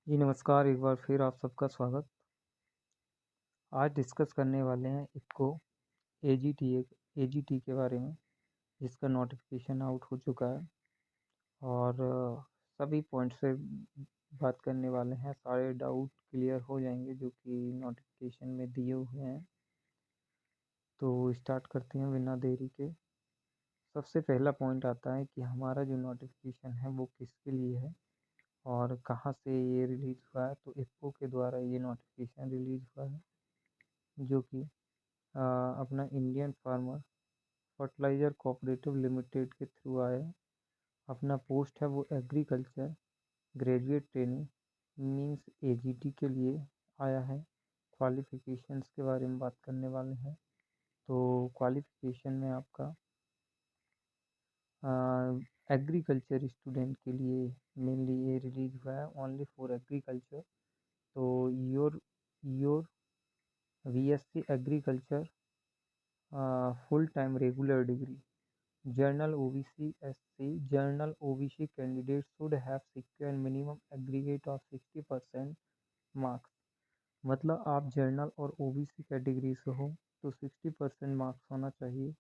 जी नमस्कार, एक बार फिर आप सबका स्वागत। आज डिस्कस करने वाले हैं इफ़को एजीटी के बारे में, जिसका नोटिफ़िकेशन आउट हो चुका है और सभी पॉइंट्स से बात करने वाले हैं। सारे डाउट क्लियर हो जाएंगे जो कि नोटिफ़िकेशन में दिए हुए हैं। तो स्टार्ट करते हैं बिना देरी के। सबसे पहला पॉइंट आता है कि हमारा जो नोटिफ़िकेशन है वो किसके लिए है और कहाँ से ये रिलीज़ हुआ है। तो इफ़को के द्वारा ये नोटिफ़िकेशन रिलीज़ हुआ है, जो कि अपना Indian farmer fertiliser cooperative limited के थ्रू आया है। अपना पोस्ट है वो agriculture graduate training means AGT के लिए आया है। क्वालिफ़िकेशंस के बारे में बात करने वाले हैं। तो क्वालिफ़िकेशन में आपका एग्रीकल्चर स्टूडेंट के लिए मेनली ये रिलीज़ हुआ है, ओनली फॉर एग्रीकल्चर। तो your BSc agriculture full time regular degree General OBC SC General OBC candidates should have secured minimum aggregate of 60% marks। मतलब आप जर्नल और ओबीसी कैटेगरी से हो तो 60% मार्क्स होना चाहिए।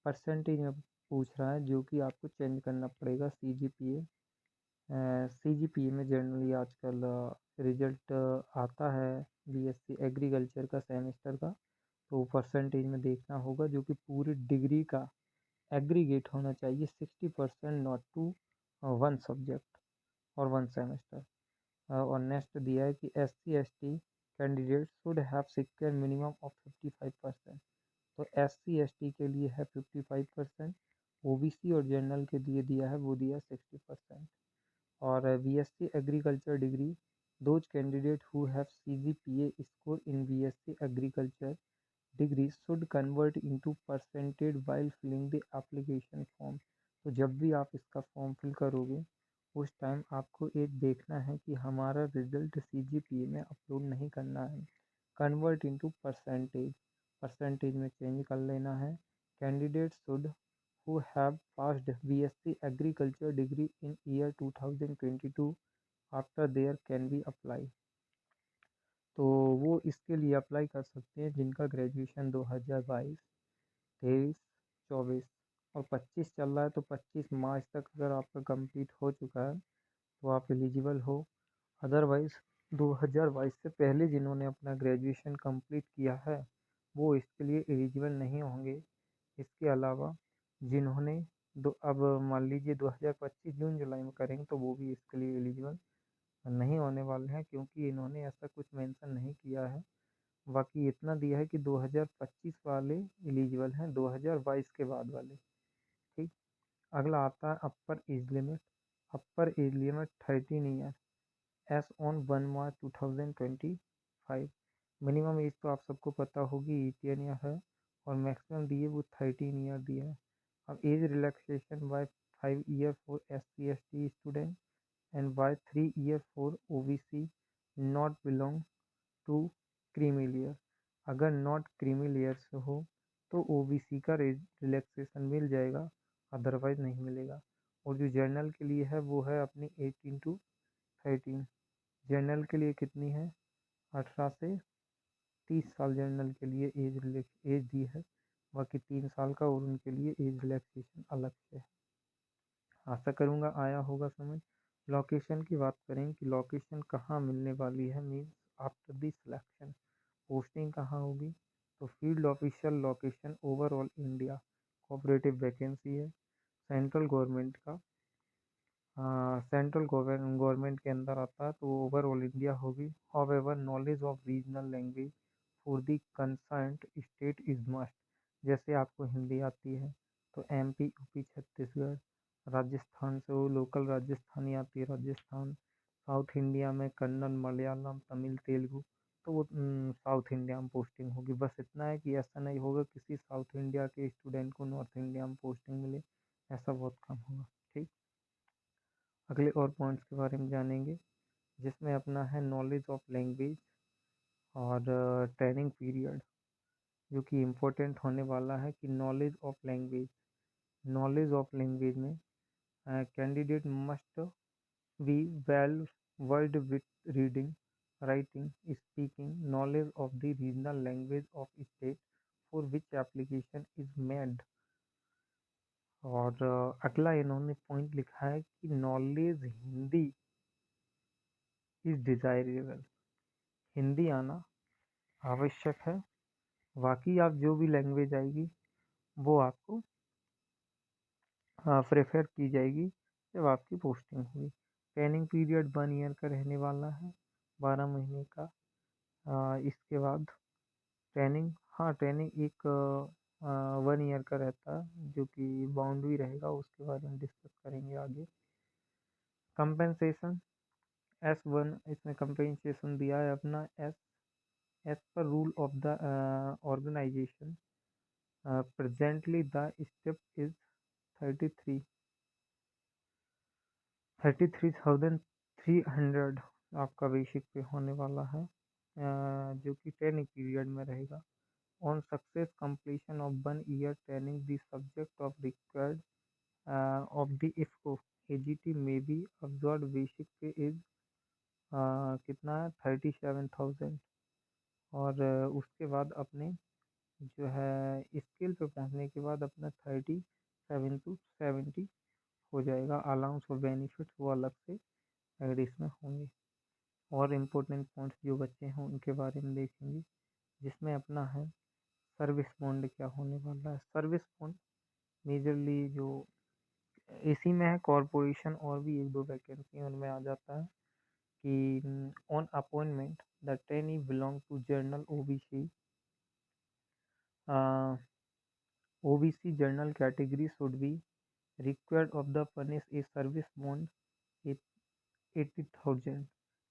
परसेंटेज में पूछ रहा है जो कि आपको चेंज करना पड़ेगा। सीजीपीए में जनरली आजकल रिजल्ट आता है बीएससी एग्रीकल्चर का सेमेस्टर का, तो परसेंटेज में देखना होगा जो कि पूरी डिग्री का एग्रीगेट होना चाहिए 60%, नॉट टू वन सब्जेक्ट और वन सेमेस्टर। और नेक्स्ट दिया है कि SC/ST candidate should have secure minimum of 55%। तो SC/ST के लिए है 55%, ओबीसी और जनरल के लिए दिया है वो दिया 60%। और BSc agriculture degree those candidate who have CGPA score in BSc agriculture degree should convert into percentage while filling the application form. तो जब भी आप इसका फॉर्म फिल करोगे उस टाइम आपको एक देखना है कि हमारा रिजल्ट सीजीपीए में अपलोड नहीं करना है, कन्वर्ट इनटू परसेंटेज में चेंज कर लेना है। Candidate should who have passed BSc agriculture degree in year 2022 after their can be apply. तो वो इसके लिए अप्लाई कर सकते हैं जिनका ग्रेजुएशन 2022, 23, 24 और 25 चल रहा है। तो 25 मार्च तक अगर आपका कंप्लीट हो चुका है तो आप एलिजिबल हो। अदरवाइज़ 2022 से पहले जिन्होंने अपना ग्रेजुएशन कंप्लीट किया है वो इसके लिए एलिजिबल नहीं होंगे। इसके अलावा जिन्होंने अब मान लीजिए 2025 जून जुलाई में करेंगे तो वो भी इसके लिए एलिजिबल नहीं होने वाले हैं, क्योंकि इन्होंने ऐसा कुछ मेंशन नहीं किया है। बाकी इतना दिया है कि 2025 वाले एलिजिबल हैं, 2022 के बाद वाले। ठीक। अगला आता है अपर age limit 13 year S on 1 March 2025। Minimum age तो आप सबको पता होगी 18 ईयर है और मैक्सिमम दिए वो 13 ईयर दिया है। अब age relaxation by 5 year for SC/ST student and by 3 year for OBC not belong to creamy layer. अगर नॉट क्रीमी लेयर से हो तो ओबीसी का रिलैक्सेशन मिल जाएगा, अदरवाइज नहीं मिलेगा। और जो जर्नल के लिए है वो है अपनी 18 to 13। जर्नल के लिए कितनी है, 18 से 30 साल जर्नल के लिए एज दी है। बाकी 3 साल का और उनके लिए एज रिलैक्सेशन अलग से है। आशा करूँगा आया होगा समझ। लोकेशन की बात करें कि लोकेशन कहाँ मिलने वाली है, means after the selection posting कहाँ होगी। तो field official location overall India cooperative vacancy है, सेंट्रल गवर्नमेंट का, सेंट्रल गवर्नमेंट के अंदर आता है तो ओवरऑल इंडिया होगी। However knowledge of regional language for the concerned state is must. जैसे आपको हिंदी आती है तो MP UP छत्तीसगढ़, राजस्थान से वो लोकल राजस्थानी आती है राजस्थान, साउथ इंडिया में कन्नड़ मलयालम तमिल तेलुगु, तो वो साउथ इंडिया में पोस्टिंग होगी। बस इतना है कि ऐसा नहीं होगा किसी साउथ इंडिया के स्टूडेंट को नॉर्थ इंडिया में पोस्टिंग मिले, ऐसा बहुत कम होगा। ठीक। अगले और पॉइंट्स के बारे में जानेंगे, जिसमें अपना है नॉलेज ऑफ लैंग्वेज और ट्रेनिंग पीरियड, जो कि इम्पोर्टेंट होने वाला है कि नॉलेज ऑफ लैंग्वेज में candidate must be well word with reading, writing, speaking, knowledge of the regional language of state for which application is made। और अगला इन्होंने पॉइंट लिखा है कि knowledge Hindi is desirable, Hindi आना आवश्यक है, बाकी आप जो भी लैंग्वेज आएगी वो आपको प्रेफर की जाएगी जब आपकी पोस्टिंग होगी। ट्रेनिंग पीरियड 1 ईयर का रहने वाला है, 12 महीने का। इसके बाद ट्रेनिंग, हाँ ट्रेनिंग एक 1 ईयर का रहता है जो कि बाउंड्री रहेगा, उसके बारे में डिस्कस करेंगे आगे। कंपेंसेशन S1, इसमें कंपेंसेशन दिया है अपना as per rule of the organisation presently the step is 33 33,300 आपका बेसिक पे होने वाला है, जो कि ट्रेनिंग पीरियड में रहेगा। On success completion of 1 ear training the subject of required of the IFFCO AGT में बी अब्जॉर्ब बेसिक पे इज कितना है 37,000। और उसके बाद अपने जो है स्किल पे पहुंचने के बाद अपना 37 to 70 हो जाएगा। अलाउंस और बेनिफिट्स वो अलग से अगर इसमें होंगे। और इम्पोर्टेंट पॉइंट्स जो बच्चे हैं उनके बारे में देखेंगे, जिसमें अपना है सर्विस बॉन्ड क्या होने वाला है। सर्विस बॉन्ड मेजरली जो इसी में है कॉरपोरेशन, और भी एक दो वैकेंसी उनमें आ जाता है कि on appointment the trainee belong to general OBC OBC general category should be required of the furnish a service bond at 80,000,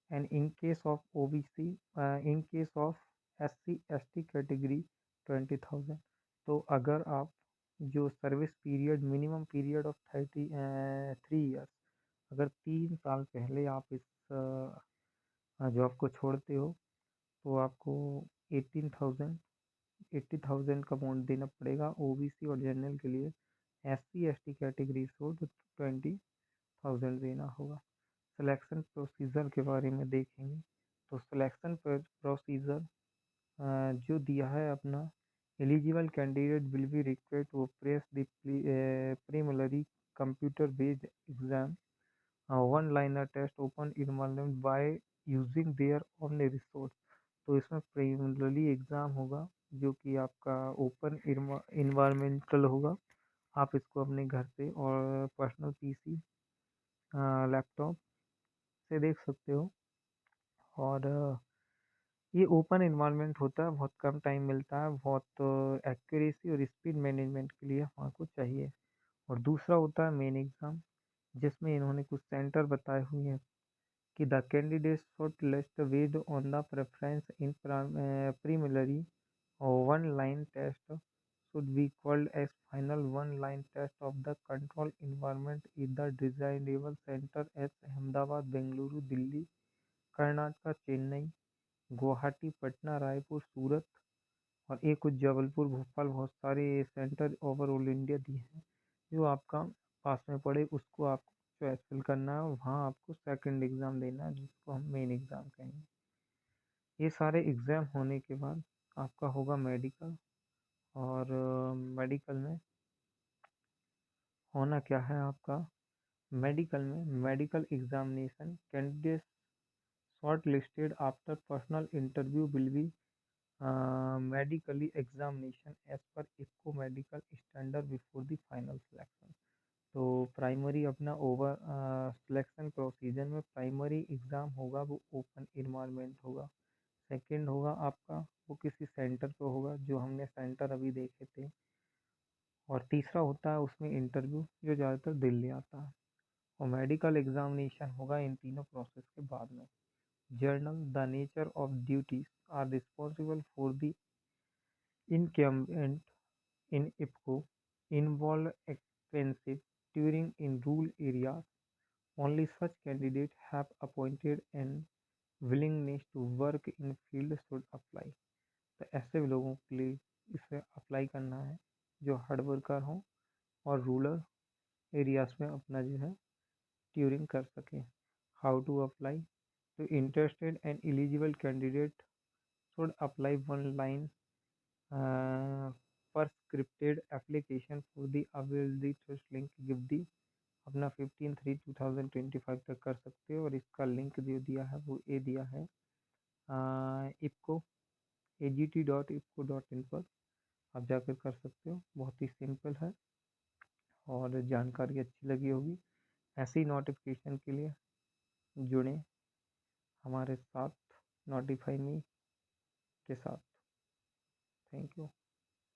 and in case of OBC, in case of SC ST category 20,000। तो अगर आप जो service period minimum period of 3 years, अगर 3 साल पहले आप इस job को छोड़ते हो तो आपको 80,000 का बॉन्ड देना पड़ेगा ओबीसी और जनरल के लिए। SC ST कैटेगरी को तो 20,000 देना होगा। सिलेक्शन प्रोसीजर के बारे में देखेंगे तो सिलेक्शन प्रोसीजर जो दिया है अपना, eligible candidate will be required to press the preliminary computer based exam, one liner test open environment by using their own resource. तो इसमें प्रीलिमिनरी एग्ज़ाम होगा जो कि आपका ओपन इन्वायरमेंटल होगा। आप इसको अपने घर से और पर्सनल पीसी लैपटॉप से देख सकते हो। और ये ओपन इन्वायरमेंट होता है, बहुत कम टाइम मिलता है, बहुत एक्यूरेसी और स्पीड मैनेजमेंट के लिए वहाँ को चाहिए। और दूसरा होता है मेन एग्ज़ाम, जिसमें इन्होंने कुछ सेंटर बताए हुए हैं कि the candidate short list based on the preference in preliminary और one line test should be called as final one line test of the control environment in the desirable center as Ahmedabad, Bengaluru, Delhi, Karnataka, Chennai, Guwahati, Patna, Raipur, Surat और एक कुछ जबलपुर, भोपाल, बहुत सारे सेंटर ओवरऑल इंडिया दिए हैं। जो आपका पास में पड़े उसको आपको चॉइस फिल करना है और वहाँ आपको सेकंड एग्ज़ाम देना है जिसको हम मेन एग्ज़ाम कहेंगे। ये सारे एग्ज़ाम होने के बाद आपका होगा मेडिकल। और मेडिकल में होना क्या है आपका, मेडिकल में medical examination candidate short listed after personal interview will be medically examination as per IFFCO medical standard before the final selection. तो प्राइमरी अपना ओवर सिलेक्शन प्रोसीजर में प्राइमरी एग्ज़ाम होगा वो ओपन इन्वायरमेंट होगा। सेकंड होगा आपका वो किसी सेंटर पे होगा जो हमने सेंटर अभी देखे थे। और तीसरा होता है उसमें इंटरव्यू जो ज़्यादातर दिल्ली आता है। और मेडिकल एग्जामिनेशन होगा इन तीनों प्रोसेस के बाद में। General the nature of duties are responsible for the incumbent in IFFCO involve expensive touring in rural areas, only such candidate have appointed and willingness to work in field should apply. तो ऐसे लोगों के लिए इसे apply करना है जो hard worker हों और रूरल एरियाज में अपना जो है ट्यूरिंग कर सकें। हाउ टू अप्लाई, तो interested and eligible candidate should apply one line per scripted application for the availability trust link give the अपना 15/3/2025 तक कर सकते हो। और इसका लिंक जो दिया है वो ये दिया है इप्को AGT.ipco.in पर आप जाकर कर सकते हो। बहुत ही सिंपल है और जानकारी अच्छी लगी होगी। ऐसी नोटिफिकेशन के लिए जुड़ें हमारे साथ, नोटिफाई मी के साथ। Thank you.